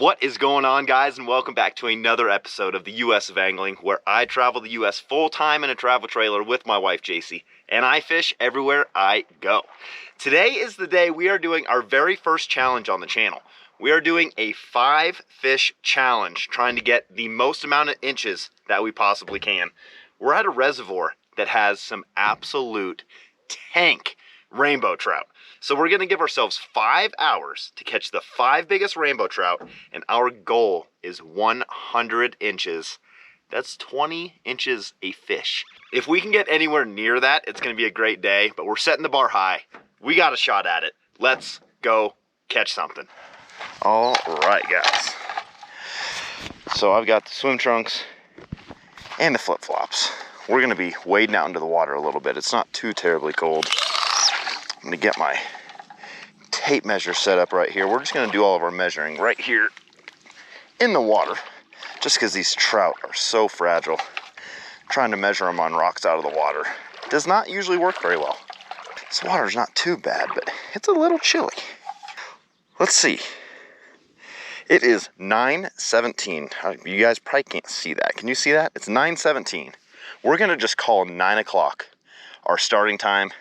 What is going on, guys, and welcome back to another episode of the US of Angling, where I travel the US full-time in a travel trailer with my wife JC, and I fish everywhere I go. Today is the day we are doing our very first challenge on the channel. We are doing a 5-fish challenge, trying to get the most amount of inches that we possibly can. We're at a reservoir that has some absolute tank rainbow trout. So we're gonna give ourselves 5 hours to catch the 5 biggest rainbow trout, and our goal is 100 inches. That's 20 inches a fish. If we can get anywhere near that, it's gonna be a great day, but we're setting the bar high. We got a shot at it. Let's go catch something. All right, guys. So I've got the swim trunks and the flip-flops. We're gonna be wading out into the water a little bit. It's not too terribly cold. I'm gonna get my tape measure set up right here. We're just gonna do all of our measuring right here in the water, just because these trout are so fragile. Trying to measure them on rocks out of the water does not usually work very well. This water's not too bad, but it's a little chilly. Let's see. It is 9:17. You guys probably can't see that. Can you see that? It's 9:17. We're gonna just call 9 o'clock our starting time.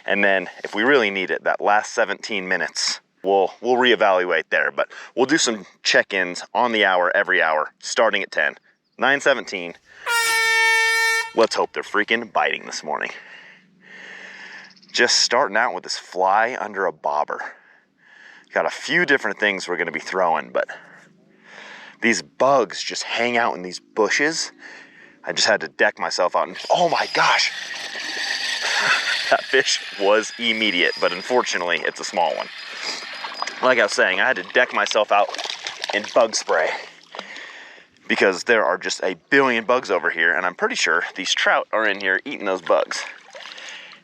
And then if we really need it, that last 17 minutes, we'll reevaluate there. But we'll do some check-ins on the hour, every hour, starting at 10. 9:17. Let's hope they're freaking biting this morning. Just starting out with this fly under a bobber. Got a few different things we're gonna be throwing, but these bugs just hang out in these bushes. I just had to deck myself out and, oh my gosh. That fish was immediate, but unfortunately, it's a small one. Like I was saying, I had to deck myself out in bug spray because there are just a billion bugs over here, and I'm pretty sure these trout are in here eating those bugs.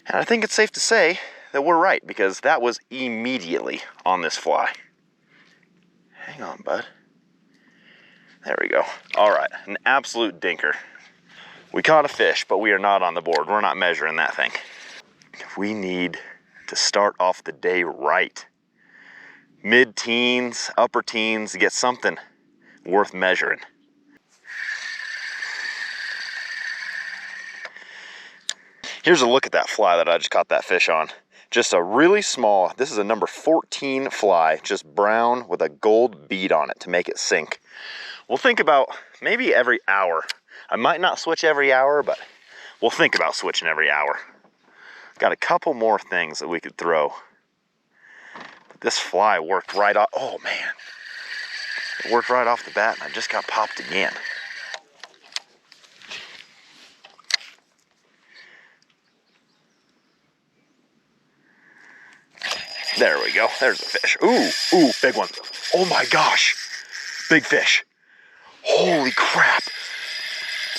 And I think it's safe to say that we're right, because that was immediately on this fly. Hang on, bud. There we go. All right, an absolute dinker. We caught a fish, but we are not on the board. We're not measuring that thing. We need to start off the day right. Mid-teens, upper teens, to get something worth measuring. Here's a look at that fly that I just caught that fish on. Just a really small, this is a number 14 fly, just brown with a gold bead on it to make it sink. We'll think about maybe every hour. I might not switch every hour, but we'll think about switching every hour. Got a couple more things that we could throw. But this fly worked right off. Oh man. It worked right off the bat, and I just got popped again. There we go. There's a fish. Ooh, big one. Oh my gosh. Big fish. Holy crap.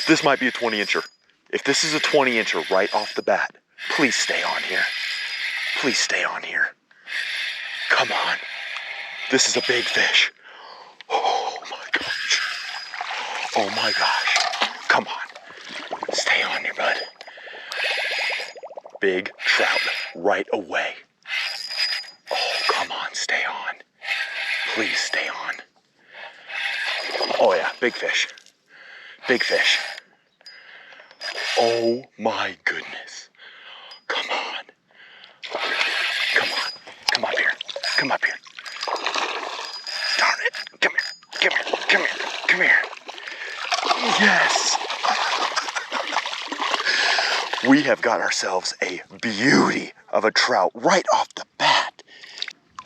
This might be a 20-incher. If this is a 20-incher right off the bat, please stay on here. Please stay on here. Come on. This is a big fish. Oh my gosh. Oh my gosh. Come on. Stay on here, bud. Big trout right away. Oh, come on. Stay on. Please stay on. Oh yeah, big fish. Big fish. Oh my goodness. Come on. Come on. Come up here. Come up here. Darn it. Come here. Come here. Come here. Come here. Yes. We have got ourselves a beauty of a trout right off the bat.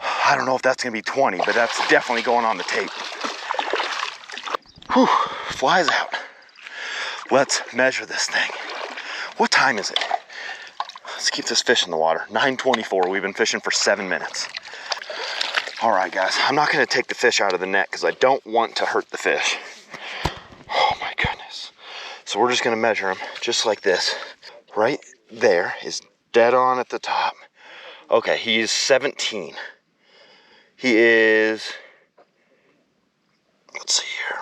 I don't know if that's going to be 20, but that's definitely going on the tape. Whew. Flies out. Let's measure this thing. What time is it? Let's keep this fish in the water. 9:24. We've been fishing for 7 minutes. All right, guys. I'm not going to take the fish out of the net because I don't want to hurt the fish. Oh my goodness. So we're just going to measure him just like this. Right there is dead on at the top. Okay, he is 17. He is, let's see here.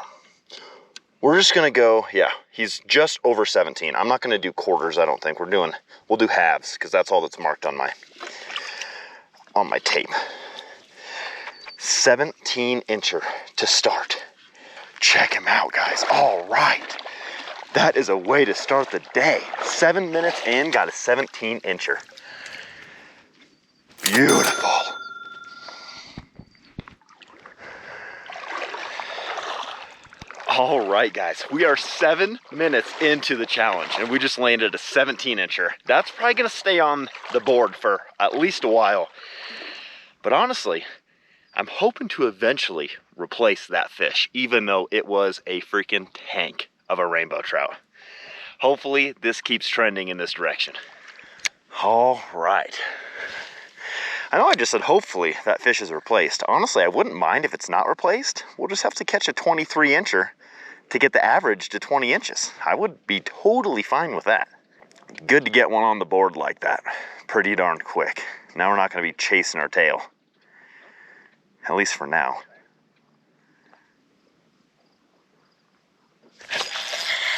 We're just gonna go, yeah, he's just over 17. I'm not gonna do quarters, I don't think. We'll do halves, because that's all that's marked on my tape. 17-incher to start. Check him out, guys. All right. That is a way to start the day. 7 minutes in, got a 17-incher. Beautiful. All right, guys, we are 7 minutes into the challenge and we just landed a 17-incher. That's probably gonna stay on the board for at least a while. But honestly, I'm hoping to eventually replace that fish, even though it was a freaking tank of a rainbow trout. Hopefully this keeps trending in this direction. All right. I know I just said hopefully that fish is replaced. Honestly, I wouldn't mind if it's not replaced. We'll just have to catch a 23-incher to get the average to 20 inches. I would be totally fine with that. Good to get one on the board like that. Pretty darn quick. Now we're not gonna be chasing our tail. At least for now.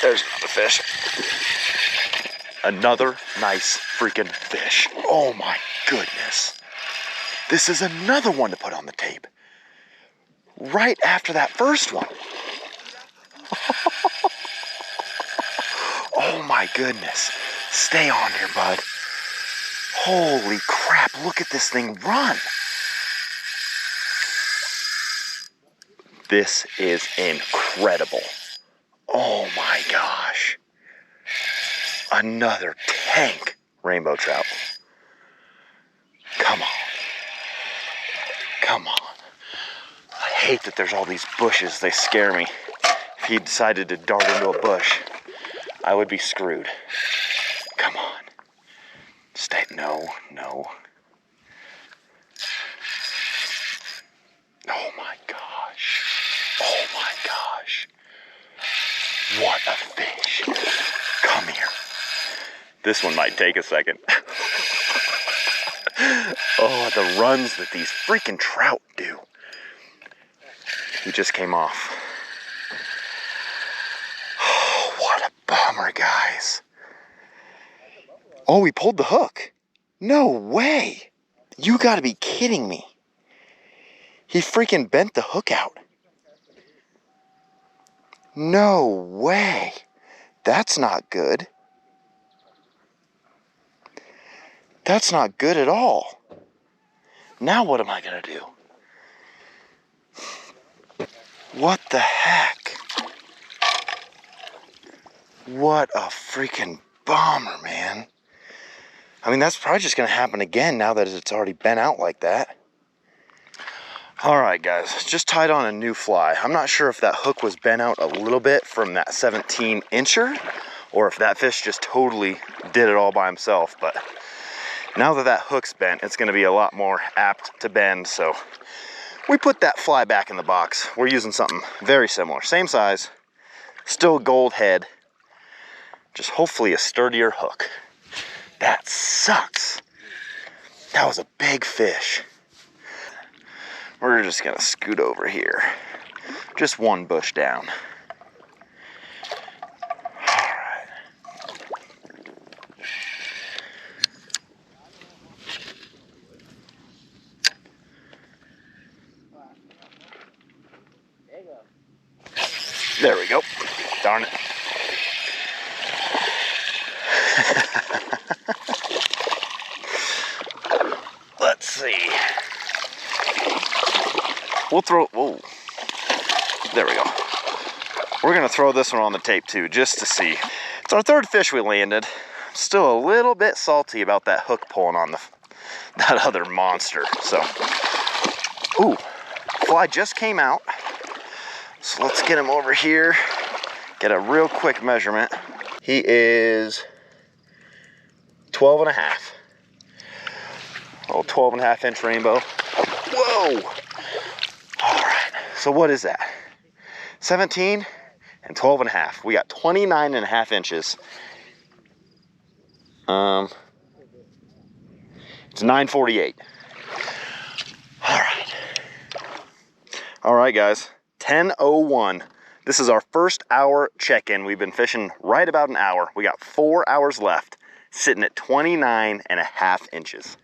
There's another fish. Another nice freaking fish. Oh my goodness. This is another one to put on the tape. Right after that first one. Oh my goodness. Stay on here, bud. Holy crap, look at this thing run. This is incredible. Oh my gosh. Another tank rainbow trout. Come on. Come on. I hate that there's all these bushes. They scare me. If he decided to dart into a bush, I would be screwed. Come on. Stay. No, no. Oh my gosh. Oh my gosh. What a fish. Come here. This one might take a second. Oh, the runs that these freaking trout do. He just came off. Oh, what a bummer, guys. Oh, he pulled the hook. No way. You gotta be kidding me. He freaking bent the hook out. No way. That's not good. That's not good at all. Now what am I gonna do? What the heck? What a freaking bummer, man. I mean, that's probably just gonna happen again now that it's already bent out like that. All right, guys, just tied on a new fly. I'm not sure if that hook was bent out a little bit from that 17-incher or if that fish just totally did it all by himself, but now that that hook's bent, it's gonna be a lot more apt to bend, so we put that fly back in the box. We're using something very similar. Same size, still gold head, just hopefully a sturdier hook. That sucks. That was a big fish. We're just gonna scoot over here. Just one bush down. All right. There we go. Darn it. Let's see. We'll throw, whoa. There we go. We're gonna throw this one on the tape too, just to see. It's our third fish we landed. Still a little bit salty about that hook pulling on that other monster, so. Ooh, fly just came out. So let's get him over here, get a real quick measurement. He is 12 and a half. Oh, 12 and a half inch rainbow. Whoa! All right, so what is that? 17 and 12 and a half. We got 29 and a half inches. It's 9:48. All right. All right, guys, 10:01. This is our first hour check-in. We've been fishing right about an hour. We got 4 hours left, sitting at 29 and a half inches.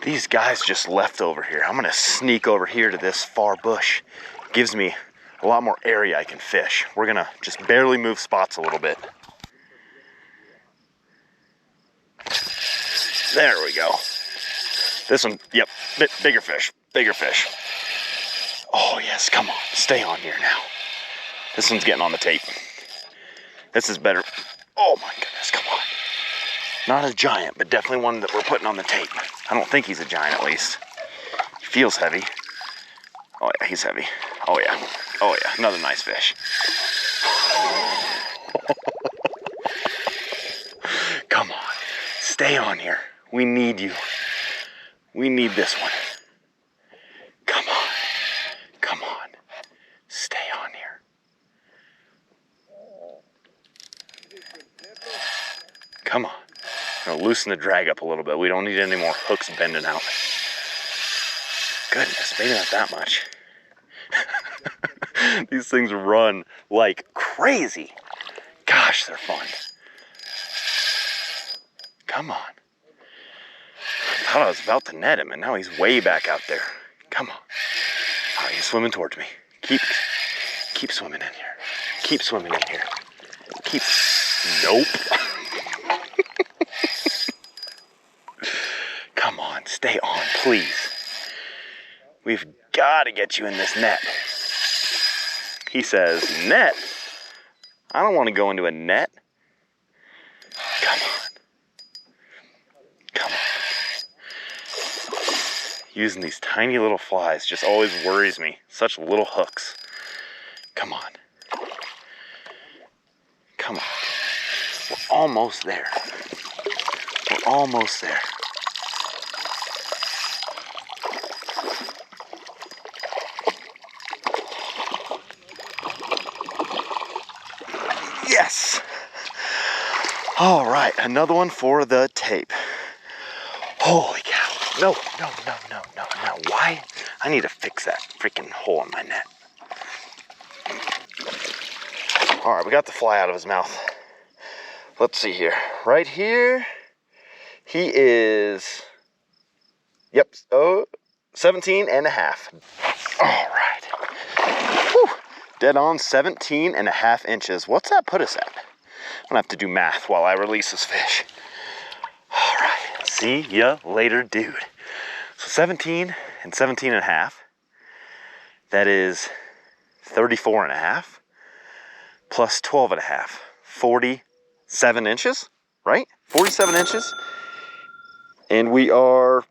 These guys just left over here. I'm gonna sneak over here to this far bush. Gives me a lot more area I can fish. We're gonna just barely move spots a little bit. There we go. This one, yep, bigger fish, bigger fish. Oh yes, come on, stay on here now. This one's getting on the tape. This is better. Oh my goodness, come on. Not a giant, but definitely one that we're putting on the tape. I don't think he's a giant at least. He feels heavy. Oh yeah, he's heavy. Oh yeah, oh yeah, another nice fish. Come on, stay on here. We need you. We need this one. Come on. Come on. Stay on here. Come on. I'm gonna loosen the drag up a little bit. We don't need any more hooks bending out. Goodness, maybe not that much. These things run like crazy. Gosh, they're fun. Come on. I thought I was about to net him, and now he's way back out there. Come on. Oh, he's swimming towards me. Keep swimming in here. Keep swimming in here. Nope. Come on, stay on, please. We've got to get you in this net. He says, net? I don't want to go into a net. Come on. Come on. Using these tiny little flies just always worries me. Such little hooks. Come on. Come on. We're almost there. We're almost there. Yes. All right, another one for the tape. Holy cow. No. Why? I need to fix that freaking hole in my net. All right, we got the fly out of his mouth. Let's see here. Right here, he is, yep, 17 and a half. All right. Whew. Dead on 17 and a half inches. What's that put us at? I'm gonna have to do math while I release this fish. All right, see ya later, dude. So 17 and 17 and a half. That is 34 and a half plus 12 and a half. 47 inches, right? 47 inches. And we are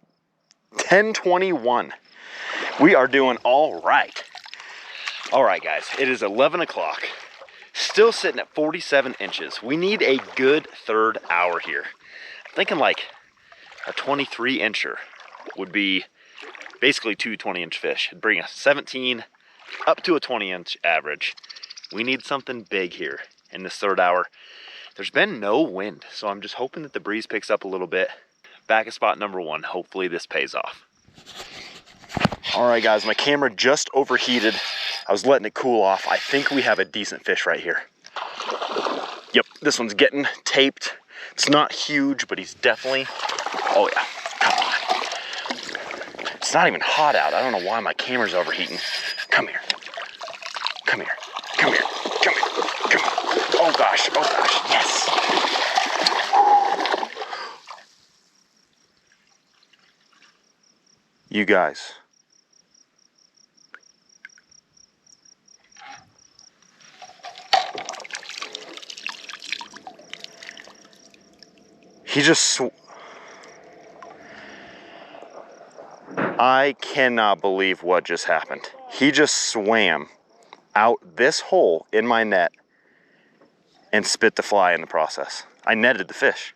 10:21. We are doing all right. All right, guys, it is 11 o'clock. Still sitting at 47 inches. We need a good third hour here. I'm thinking like a 23 incher would be basically two 20-inch fish. It'd bring us 17 up to a 20-inch average. We need something big here in this third hour. There's been no wind, so I'm just hoping that the breeze picks up a little bit. Back at spot number one. Hopefully this pays off. All right, guys, my camera just overheated. I was letting it cool off. I think we have a decent fish right here. Yep, this one's getting taped. It's not huge, but he's definitely, oh yeah, come on. It's not even hot out. I don't know why my camera's overheating. Come here. Come here. Come here. Come here. Come here. Oh gosh, yes. You guys. I cannot believe what just happened. He just swam out this hole in my net and spit the fly in the process. I netted the fish.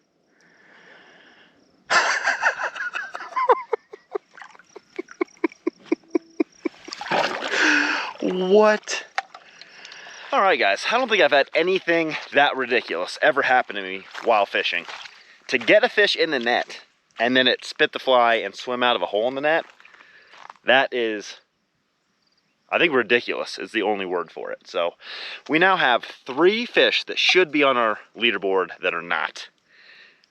What? All right, guys, I don't think I've had anything that ridiculous ever happen to me while fishing. To get a fish in the net and then it spit the fly and swim out of a hole in the net, that is, I think ridiculous is the only word for it. So we now have 3 fish that should be on our leaderboard that are not.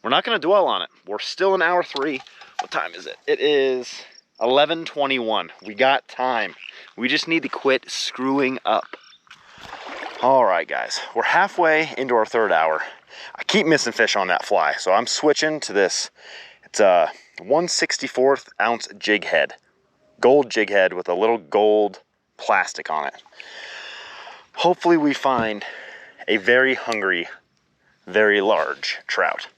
We're not gonna dwell on it. We're still in hour 3. What time is it? It is 11:21. We got time. We just need to quit screwing up. All right, guys, we're halfway into our third hour. I keep missing fish on that fly, so I'm switching to this. It's a 1/64 ounce jig head, gold jig head with a little gold plastic on it. Hopefully we find a very hungry, very large trout.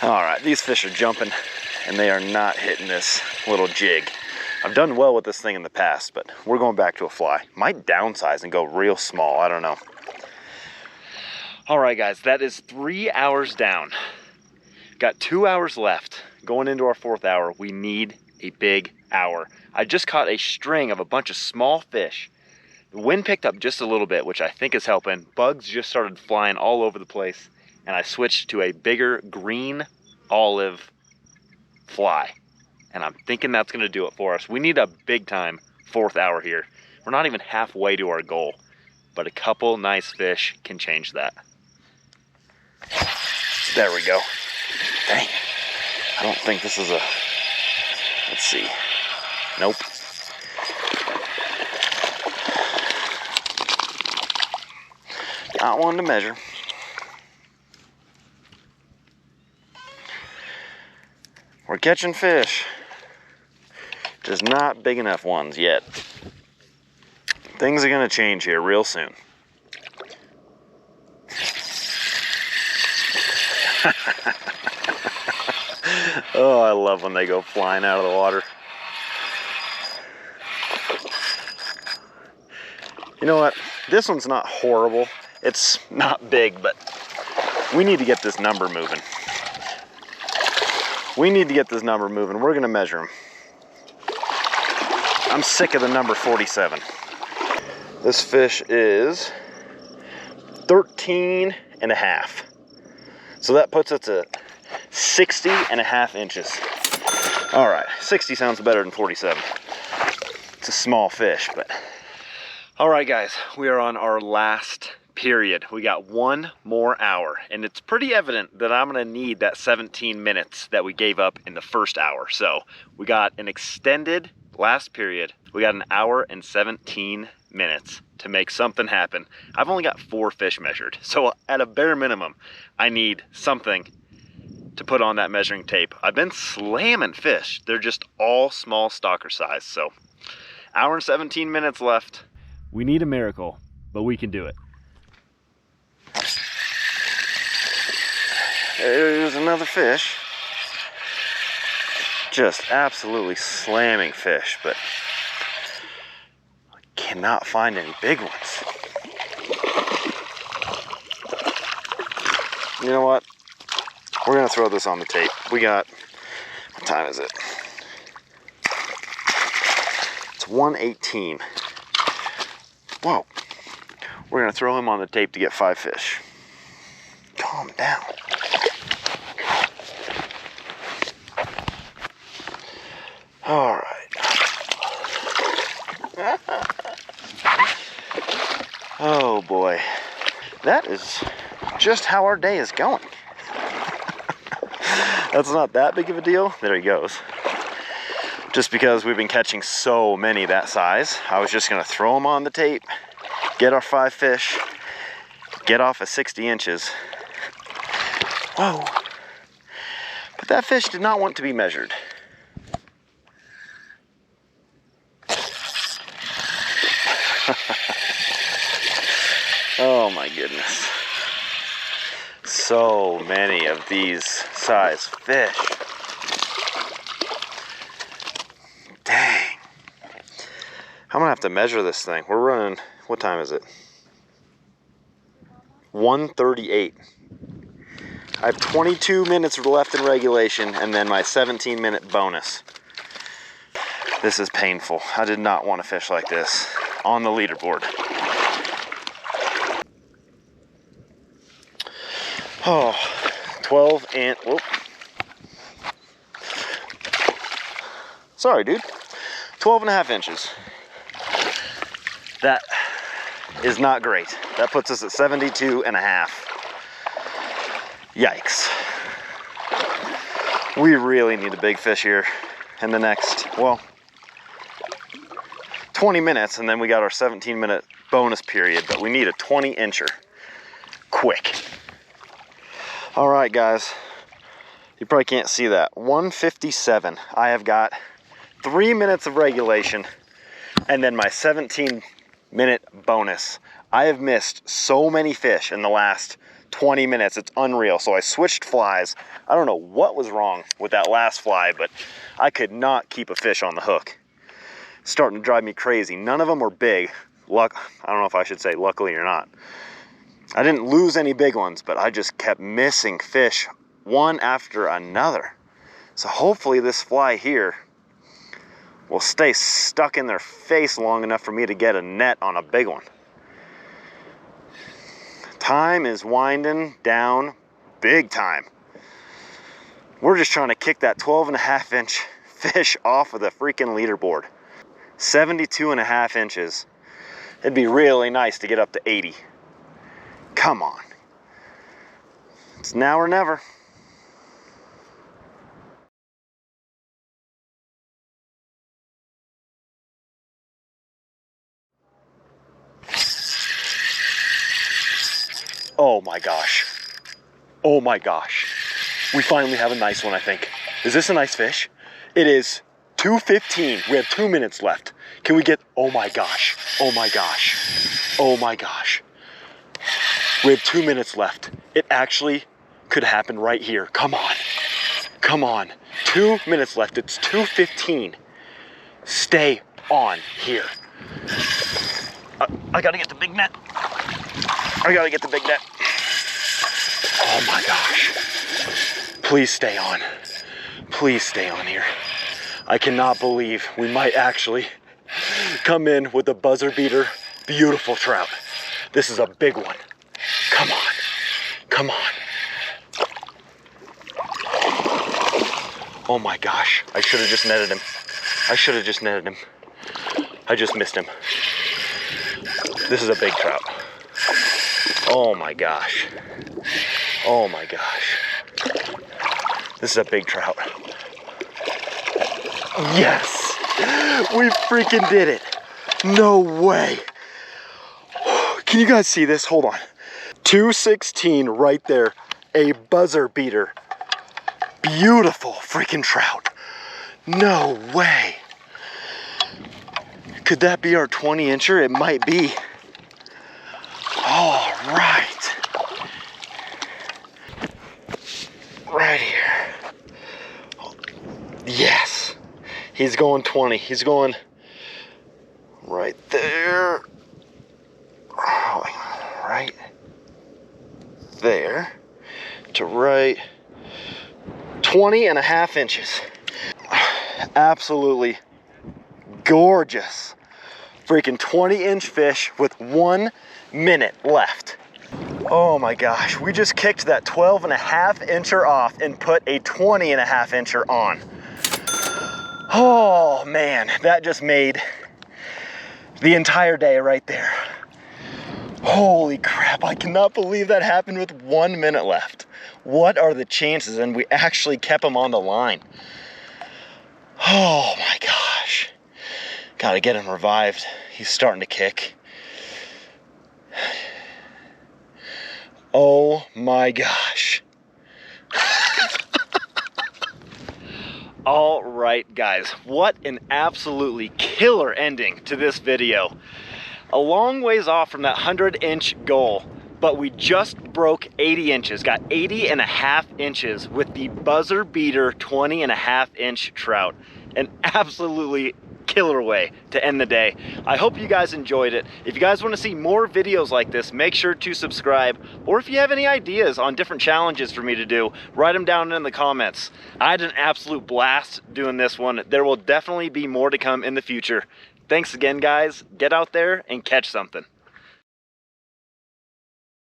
All right, these fish are jumping and they are not hitting this little jig. I've done well with this thing in the past, but we're going back to a fly. Might downsize and go real small, I don't know. All right, guys, that is 3 hours down. Got 2 hours left. Going into our fourth hour, we need a big hour. I just caught a string of a bunch of small fish. The wind picked up just a little bit, which I think is helping. Bugs just started flying all over the place, and I switched to a bigger green olive fly. And I'm thinking that's gonna do it for us. We need a big time fourth hour here. We're not even halfway to our goal, but a couple nice fish can change that. There we go. Dang, I don't think this is a, let's see. Nope. Not one to measure. We're catching fish, just not big enough ones yet. Things are gonna change here real soon. Oh, I love when they go flying out of the water. You know what? This one's not horrible. It's not big, but we need to get this number moving. We need to get this number moving. We're gonna measure them. I'm sick of the number 47. This fish is 13 and a half. So that puts us at 60 and a half inches. All right, 60 sounds better than 47. It's a small fish, but. All right, guys, we are on our last period. We got 1 more hour, and it's pretty evident that I'm gonna need that 17 minutes that we gave up in the first hour. So we got an extended last period. We got an hour and 17 minutes to make something happen. I've only got 4 fish measured, so at a bare minimum, I need something to put on that measuring tape. I've been slamming fish. They're just all small stalker size. So hour and 17 minutes left. We need a miracle, but we can do it. There's another fish. Just absolutely slamming fish, but I cannot find any big ones. You know what? We're gonna throw this on the tape. We got, what time is it? It's 1:18. Whoa. We're gonna throw him on the tape to get 5 fish. Calm down. All right. Oh boy. That is just how our day is going. That's not that big of a deal. There he goes. Just because we've been catching so many that size, I was just gonna throw them on the tape, get our 5 fish, get off at 60 inches. Whoa. But that fish did not want to be measured. Oh my goodness. So many of these size fish. Dang. I'm gonna have to measure this thing. We're running, what time is it? 1:38. I have 22 minutes left in regulation and then my 17-minute bonus. This is painful. I did not want to fish like this on the leaderboard. Oh, 12 and, whoop. Sorry, dude. 12 and a half inches. That is not great. That puts us at 72 and a half. Yikes. We really need a big fish here in the next, well, 20 minutes, and then we got our 17-minute bonus period, but we need a 20-incher. Quick. All right, guys. You probably can't see that. 157. I have got 3 minutes of regulation and then my 17-minute bonus. I have missed so many fish in the last 20 minutes. It's unreal. So I switched flies. I don't know what was wrong with that last fly, but I could not keep a fish on the hook. It's starting to drive me crazy. None of them were big. I don't know if I should say luckily or not. I didn't lose any big ones, but I just kept missing fish one after another. So hopefully this fly here will stay stuck in their face long enough for me to get a net on a big one. Time is winding down big time. We're just trying to kick that 12.5-inch fish off of the freaking leaderboard. 72.5 inches. It'd be really nice to get up to 80. Come on. It's now or never. Oh my gosh. Oh my gosh. We finally have a nice one, I think. Is this a nice fish? It is 2:15. We have 2 minutes left. Can we get, oh my gosh. Oh my gosh. Oh my gosh. We have 2 minutes left. It actually could happen right here. Come on. Come on. 2 minutes left. It's 2:15. Stay on here. I gotta get the big net. I gotta get the big net. Oh my gosh. Please stay on. Please stay on here. I cannot believe we might actually come in with a buzzer beater, beautiful trout. This is a big one. Come on. Come on. Oh my gosh. I should have just netted him. I should have just netted him. I just missed him. This is a big trout. Oh my gosh. Oh my gosh. This is a big trout. Yes! We freaking did it. No way. Can you guys see this? Hold on. 2:16 right there. A buzzer beater. Beautiful freaking trout. No way. Could that be our 20-incher? It might be. All right. Right here. Yes. He's going 20. He's going right there. Right there to right 20.5 inches. Absolutely gorgeous. Freaking 20-inch fish with 1 minute left. Oh my gosh, we just kicked that 12.5 incher off and put a 20.5 incher on. Oh man, that just made the entire day right there. Holy crap, I cannot believe that happened with 1 minute left. What are the chances? And we actually kept him on the line. Oh my gosh. Gotta get him revived. He's starting to kick. Oh my gosh. All right, guys, what an absolutely killer ending to this video. A long ways off from that 100-inch goal, but we just broke 80 inches, got 80.5 inches with the buzzer beater 20.5-inch trout. An absolutely killer way to end the day. I hope you guys enjoyed it. If you guys want to see more videos like this, make sure to subscribe. Or if you have any ideas on different challenges for me to do, write them down in the comments. I had an absolute blast doing this one. There will definitely be more to come in the future. Thanks again, guys. Get out there and catch something.